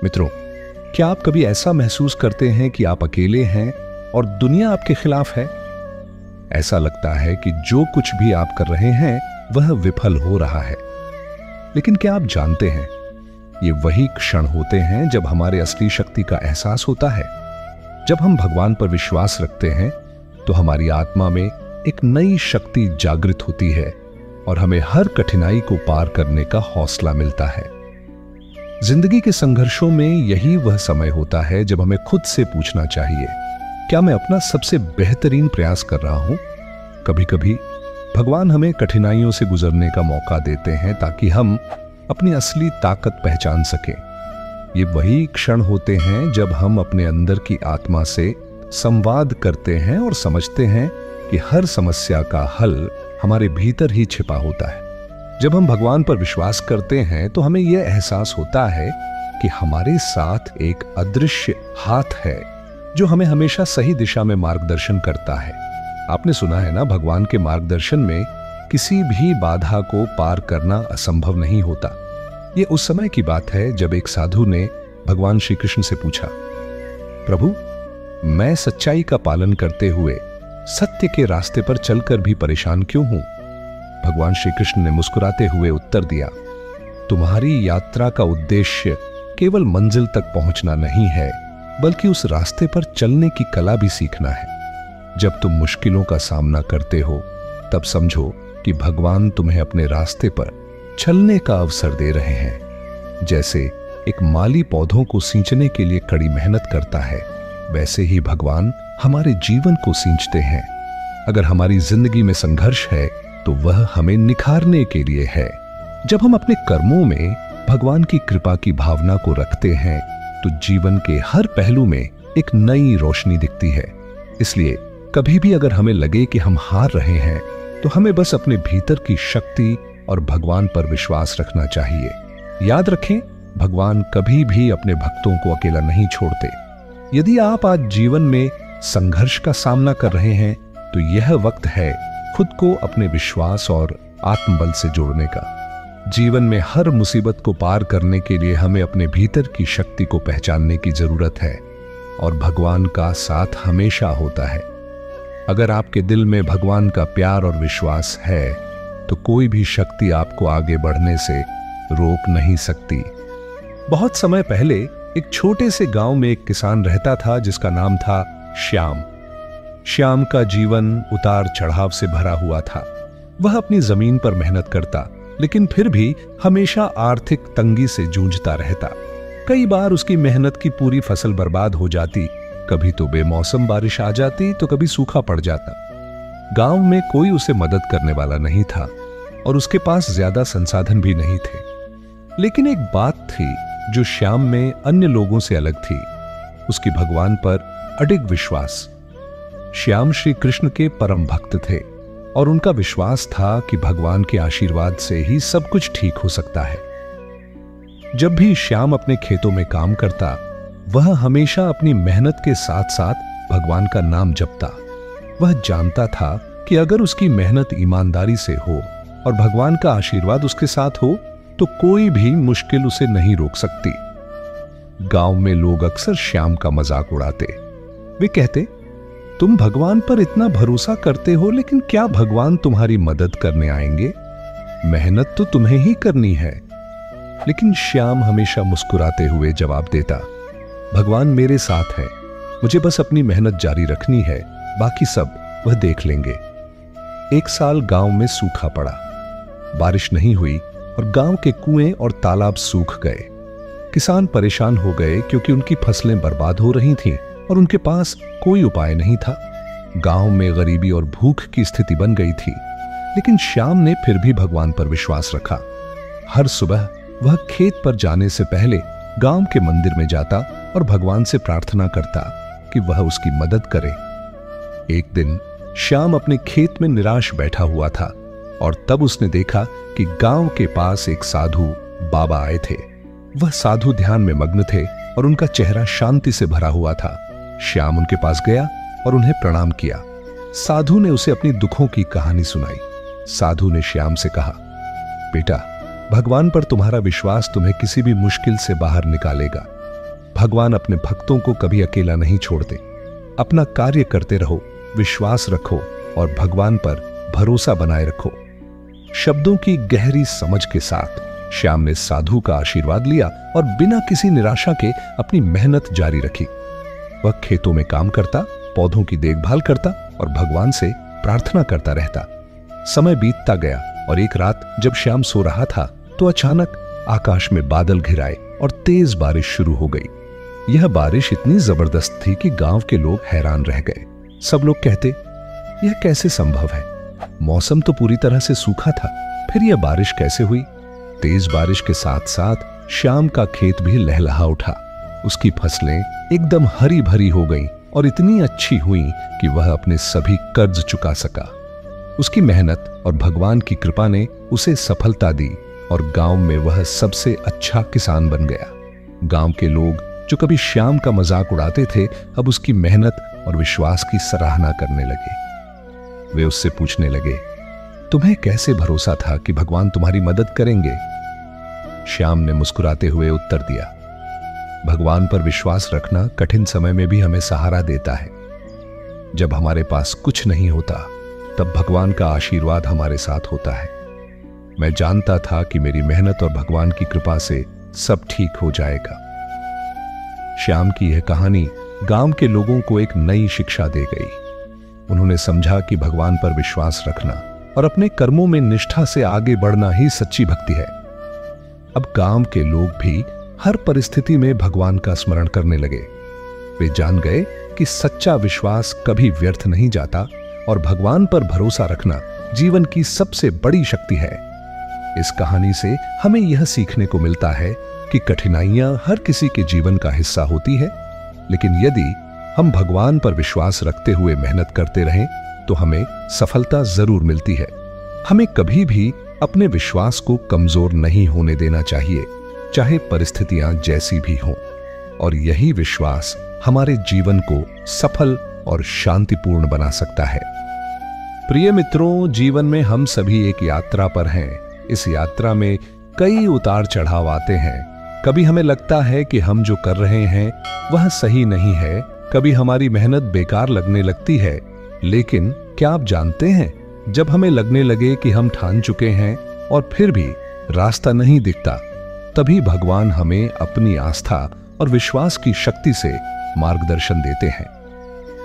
मित्रों, क्या आप कभी ऐसा महसूस करते हैं कि आप अकेले हैं और दुनिया आपके खिलाफ है? ऐसा लगता है कि जो कुछ भी आप कर रहे हैं वह विफल हो रहा है। लेकिन क्या आप जानते हैं, ये वही क्षण होते हैं जब हमारे असली शक्ति का एहसास होता है। जब हम भगवान पर विश्वास रखते हैं तो हमारी आत्मा में एक नई शक्ति जागृत होती है और हमें हर कठिनाई को पार करने का हौसला मिलता है। जिंदगी के संघर्षों में यही वह समय होता है जब हमें खुद से पूछना चाहिए, क्या मैं अपना सबसे बेहतरीन प्रयास कर रहा हूं? कभी कभी भगवान हमें कठिनाइयों से गुजरने का मौका देते हैं ताकि हम अपनी असली ताकत पहचान सकें। ये वही क्षण होते हैं जब हम अपने अंदर की आत्मा से संवाद करते हैं और समझते हैं कि हर समस्या का हल हमारे भीतर ही छिपा होता है। जब हम भगवान पर विश्वास करते हैं तो हमें यह एहसास होता है कि हमारे साथ एक अदृश्य हाथ है जो हमें हमेशा सही दिशा में मार्गदर्शन करता है। आपने सुना है ना, भगवान के मार्गदर्शन में किसी भी बाधा को पार करना असंभव नहीं होता। ये उस समय की बात है जब एक साधु ने भगवान श्री कृष्ण से पूछा, प्रभु, मैं सच्चाई का पालन करते हुए सत्य के रास्ते पर चलकर भी परेशान क्यों हूं? भगवान श्री कृष्ण ने मुस्कुराते हुए उत्तर दिया, तुम्हारी यात्रा का उद्देश्य केवल मंजिल तक पहुंचना नहीं है, बल्कि उस रास्ते पर चलने की कला भी सीखना है। जब तुम मुश्किलों का सामना करते हो तब समझो कि भगवान तुम्हें अपने रास्ते पर चलने का अवसर दे रहे हैं। जैसे एक माली पौधों को सींचने के लिए कड़ी मेहनत करता है, वैसे ही भगवान हमारे जीवन को सींचते हैं। अगर हमारी जिंदगी में संघर्ष है तो वह हमें निखारने के लिए है। जब हम अपने कर्मों में भगवान की कृपा की भावना को रखते हैं तो जीवन के हर पहलू में एक नई रोशनी दिखती है। इसलिए कभी भी अगर हमें लगे कि हम हार रहे हैं तो हमें बस अपने भीतर की शक्ति और भगवान पर विश्वास रखना चाहिए। याद रखें, भगवान कभी भी अपने भक्तों को अकेला नहीं छोड़ते। यदि आप आज जीवन में संघर्ष का सामना कर रहे हैं तो यह वक्त है खुद को अपने विश्वास और आत्मबल से जोड़ने का। जीवन में हर मुसीबत को पार करने के लिए हमें अपने भीतर की शक्ति को पहचानने की जरूरत है और भगवान का साथ हमेशा होता है। अगर आपके दिल में भगवान का प्यार और विश्वास है तो कोई भी शक्ति आपको आगे बढ़ने से रोक नहीं सकती। बहुत समय पहले एक छोटे से गांव में एक किसान रहता था जिसका नाम था श्याम। श्याम का जीवन उतार चढ़ाव से भरा हुआ था। वह अपनी जमीन पर मेहनत करता, लेकिन फिर भी हमेशा आर्थिक तंगी से जूझता रहता। कई बार उसकी मेहनत की पूरी फसल बर्बाद हो जाती, कभी तो बेमौसम बारिश आ जाती तो कभी सूखा पड़ जाता। गांव में कोई उसे मदद करने वाला नहीं था और उसके पास ज्यादा संसाधन भी नहीं थे। लेकिन एक बात थी जो श्याम में अन्य लोगों से अलग थी, उसकी भगवान पर अडिग विश्वास। श्याम श्री कृष्ण के परम भक्त थे और उनका विश्वास था कि भगवान के आशीर्वाद से ही सब कुछ ठीक हो सकता है। जब भी श्याम अपने खेतों में काम करता, वह हमेशा अपनी मेहनत के साथ साथ भगवान का नाम जपता। वह जानता था कि अगर उसकी मेहनत ईमानदारी से हो और भगवान का आशीर्वाद उसके साथ हो तो कोई भी मुश्किल उसे नहीं रोक सकती। गांव में लोग अक्सर श्याम का मजाक उड़ाते। वे कहते, तुम भगवान पर इतना भरोसा करते हो, लेकिन क्या भगवान तुम्हारी मदद करने आएंगे? मेहनत तो तुम्हें ही करनी है। लेकिन श्याम हमेशा मुस्कुराते हुए जवाब देता, भगवान मेरे साथ है, मुझे बस अपनी मेहनत जारी रखनी है, बाकी सब वह देख लेंगे। एक साल गांव में सूखा पड़ा, बारिश नहीं हुई और गांव के कुएं और तालाब सूख गए। किसान परेशान हो गए क्योंकि उनकी फसलें बर्बाद हो रही थीं और उनके पास कोई उपाय नहीं था। गांव में गरीबी और भूख की स्थिति बन गई थी, लेकिन श्याम ने फिर भी भगवान पर विश्वास रखा। हर सुबह वह खेत पर जाने से पहले गांव के मंदिर में जाता और भगवान से प्रार्थना करता कि वह उसकी मदद करे। एक दिन श्याम अपने खेत में निराश बैठा हुआ था और तब उसने देखा कि गांव के पास एक साधु बाबा आए थे। वह साधु ध्यान में मग्न थे और उनका चेहरा शांति से भरा हुआ था। श्याम उनके पास गया और उन्हें प्रणाम किया। साधु ने उसे अपनी दुखों की कहानी सुनाई। साधु ने श्याम से कहा, बेटा, भगवान पर तुम्हारा विश्वास तुम्हें किसी भी मुश्किल से बाहर निकालेगा। भगवान अपने भक्तों को कभी अकेला नहीं छोड़ते। अपना कार्य करते रहो, विश्वास रखो और भगवान पर भरोसा बनाए रखो। शब्दों की गहरी समझ के साथ श्याम ने साधु का आशीर्वाद लिया और बिना किसी निराशा के अपनी मेहनत जारी रखी। वह खेतों में काम करता, पौधों की देखभाल करता और भगवान से प्रार्थना करता रहता। समय बीतता गया और एक रात जब श्याम सो रहा था तो अचानक आकाश में बादल घिर आए और तेज बारिश शुरू हो गई। यह बारिश इतनी जबरदस्त थी कि गांव के लोग हैरान रह गए। सब लोग कहते, यह कैसे संभव है? मौसम तो पूरी तरह से सूखा था, फिर यह बारिश कैसे हुई? तेज बारिश के साथ साथ श्याम का खेत भी लहलहा उठा। उसकी फसलें एकदम हरी भरी हो गईं और इतनी अच्छी हुई कि वह अपने सभी कर्ज चुका सका। उसकी मेहनत और भगवान की कृपा ने उसे सफलता दी और गांव में वह सबसे अच्छा किसान बन गया। गांव के लोग जो कभी श्याम का मजाक उड़ाते थे, अब उसकी मेहनत और विश्वास की सराहना करने लगे। वे उससे पूछने लगे, तुम्हें कैसे भरोसा था कि भगवान तुम्हारी मदद करेंगे? श्याम ने मुस्कुराते हुए उत्तर दिया, भगवान पर विश्वास रखना कठिन समय में भी हमें सहारा देता है। जब हमारे पास कुछ नहीं होता, तब भगवान का आशीर्वाद हमारे साथ होता है। मैं जानता था कि मेरी मेहनत और भगवान की कृपा से सब ठीक हो जाएगा। श्याम की यह कहानी गांव के लोगों को एक नई शिक्षा दे गई। उन्होंने समझा कि भगवान पर विश्वास रखना और अपने कर्मों में निष्ठा से आगे बढ़ना ही सच्ची भक्ति है। अब गांव के लोग भी हर परिस्थिति में भगवान का स्मरण करने लगे। वे जान गए कि सच्चा विश्वास कभी व्यर्थ नहीं जाता और भगवान पर भरोसा रखना जीवन की सबसे बड़ी शक्ति है। इस कहानी से हमें यह सीखने को मिलता है कि कठिनाइयां हर किसी के जीवन का हिस्सा होती है, लेकिन यदि हम भगवान पर विश्वास रखते हुए मेहनत करते रहें तो हमें सफलता जरूर मिलती है। हमें कभी भी अपने विश्वास को कमजोर नहीं होने देना चाहिए, चाहे परिस्थितियां जैसी भी हों, और यही विश्वास हमारे जीवन को सफल और शांतिपूर्ण बना सकता है। प्रिय मित्रों, जीवन में हम सभी एक यात्रा पर हैं। इस यात्रा में कई उतार चढ़ाव आते हैं। कभी हमें लगता है कि हम जो कर रहे हैं वह सही नहीं है, कभी हमारी मेहनत बेकार लगने लगती है। लेकिन क्या आप जानते हैं, जब हमें लगने लगे कि हम ठान चुके हैं और फिर भी रास्ता नहीं दिखता, तभी भगवान हमें अपनी आस्था और विश्वास की शक्ति से मार्गदर्शन देते हैं।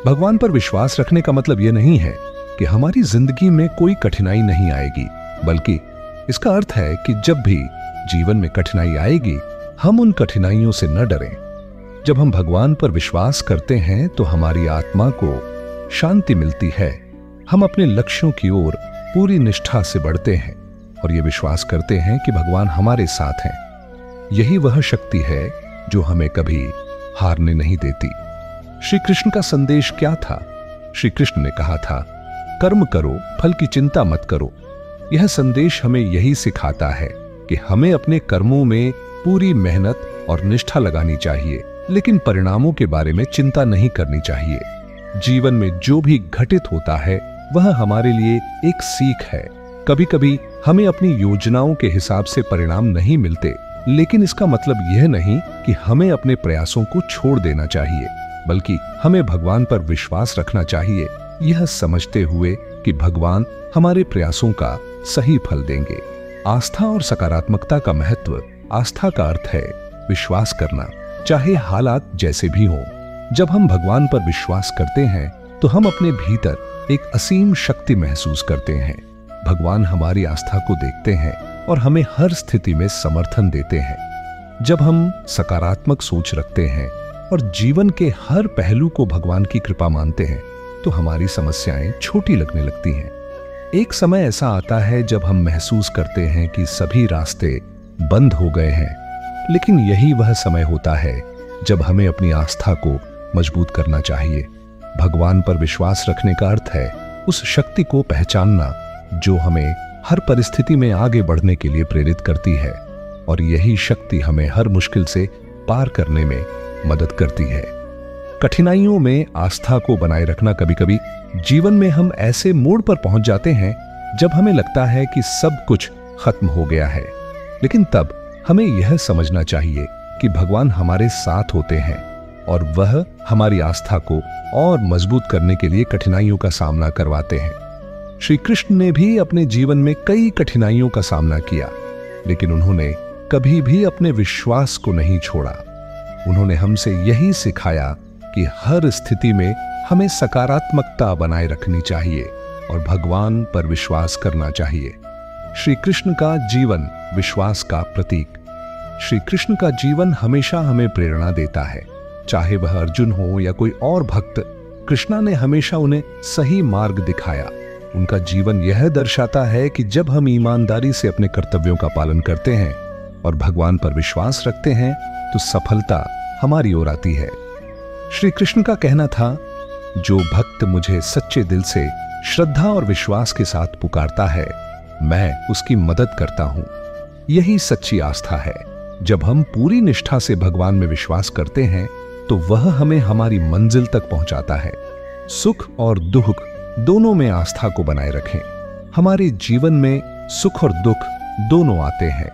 भगवान पर विश्वास रखने का मतलब यह नहीं है कि हमारी जिंदगी में कोई कठिनाई नहीं आएगी, बल्कि इसका अर्थ है कि जब भी जीवन में कठिनाई आएगी, हम उन कठिनाइयों से न डरें। जब हम भगवान पर विश्वास करते हैं तो हमारी आत्मा को शांति मिलती है। हम अपने लक्ष्यों की ओर पूरी निष्ठा से बढ़ते हैं और ये विश्वास करते हैं कि भगवान हमारे साथ हैं। यही वह शक्ति है जो हमें कभी हारने नहीं देती। श्री कृष्ण का संदेश क्या था? श्री कृष्ण ने कहा था, कर्म करो, फल की चिंता मत करो। यह संदेश हमें यही सिखाता है कि हमें अपने कर्मों में पूरी मेहनत और निष्ठा लगानी चाहिए, लेकिन परिणामों के बारे में चिंता नहीं करनी चाहिए। जीवन में जो भी घटित होता है वह हमारे लिए एक सीख है। कभी कभी हमें अपनी योजनाओं के हिसाब से परिणाम नहीं मिलते, लेकिन इसका मतलब यह नहीं कि हमें अपने प्रयासों को छोड़ देना चाहिए, बल्कि हमें भगवान पर विश्वास रखना चाहिए, यह समझते हुए कि भगवान हमारे प्रयासों का सही फल देंगे। आस्था और सकारात्मकता का महत्व। आस्था का अर्थ है विश्वास करना, चाहे हालात जैसे भी हों। जब हम भगवान पर विश्वास करते हैं तो हम अपने भीतर एक असीम शक्ति महसूस करते हैं। भगवान हमारी आस्था को देखते हैं और हमें हर स्थिति में समर्थन देते हैं। जब हम सकारात्मक सोच रखते हैं और जीवन के हर पहलू को भगवान की कृपा मानते हैं तो हमारी समस्याएं छोटी लगने लगती हैं। एक समय ऐसा आता है जब हम महसूस करते हैं कि सभी रास्ते बंद हो गए हैं, लेकिन यही वह समय होता है जब हमें अपनी आस्था को मजबूत करना चाहिए। भगवान पर विश्वास रखने का अर्थ है उस शक्ति को पहचानना जो हमें हर परिस्थिति में आगे बढ़ने के लिए प्रेरित करती है, और यही शक्ति हमें हर मुश्किल से पार करने में मदद करती है। कठिनाइयों में आस्था को बनाए रखना। कभी कभी जीवन में हम ऐसे मोड़ पर पहुंच जाते हैं जब हमें लगता है कि सब कुछ खत्म हो गया है, लेकिन तब हमें यह समझना चाहिए कि भगवान हमारे साथ होते हैं और वह हमारी आस्था को और मजबूत करने के लिए कठिनाइयों का सामना करवाते हैं। श्री कृष्ण ने भी अपने जीवन में कई कठिनाइयों का सामना किया, लेकिन उन्होंने कभी भी अपने विश्वास को नहीं छोड़ा। उन्होंने हमसे यही सिखाया कि हर स्थिति में हमें सकारात्मकता बनाए रखनी चाहिए और भगवान पर विश्वास करना चाहिए। श्री कृष्ण का जीवन विश्वास का प्रतीक। श्री कृष्ण का जीवन हमेशा हमें प्रेरणा देता है, चाहे वह अर्जुन हो या कोई और भक्त। कृष्णा ने हमेशा उन्हें सही मार्ग दिखाया। उनका जीवन यह दर्शाता है कि जब हम ईमानदारी से अपने कर्तव्यों का पालन करते हैं और भगवान पर विश्वास रखते हैं तो सफलता हमारी ओर आती है। श्री कृष्ण का कहना था, जो भक्त मुझे सच्चे दिल से श्रद्धा और विश्वास के साथ पुकारता है, मैं उसकी मदद करता हूं। यही सच्ची आस्था है। जब हम पूरी निष्ठा से भगवान में विश्वास करते हैं तो वह हमें हमारी मंजिल तक पहुंचाता है। सुख और दुख दोनों में आस्था को बनाए रखें। हमारे जीवन में सुख और दुख दोनों आते हैं।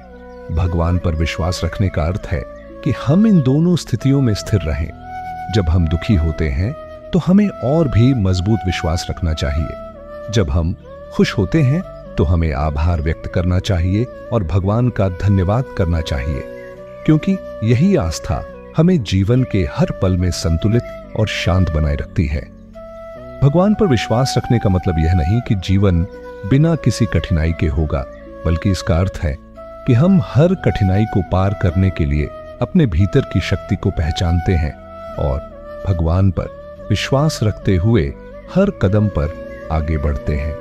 भगवान पर विश्वास रखने का अर्थ है कि हम इन दोनों स्थितियों में स्थिर रहें। जब हम दुखी होते हैं तो हमें और भी मजबूत विश्वास रखना चाहिए। जब हम खुश होते हैं तो हमें आभार व्यक्त करना चाहिए और भगवान का धन्यवाद करना चाहिए, क्योंकि यही आस्था हमें जीवन के हर पल में संतुलित और शांत बनाए रखती है। भगवान पर विश्वास रखने का मतलब यह नहीं कि जीवन बिना किसी कठिनाई के होगा, बल्कि इसका अर्थ है कि हम हर कठिनाई को पार करने के लिए अपने भीतर की शक्ति को पहचानते हैं और भगवान पर विश्वास रखते हुए हर कदम पर आगे बढ़ते हैं।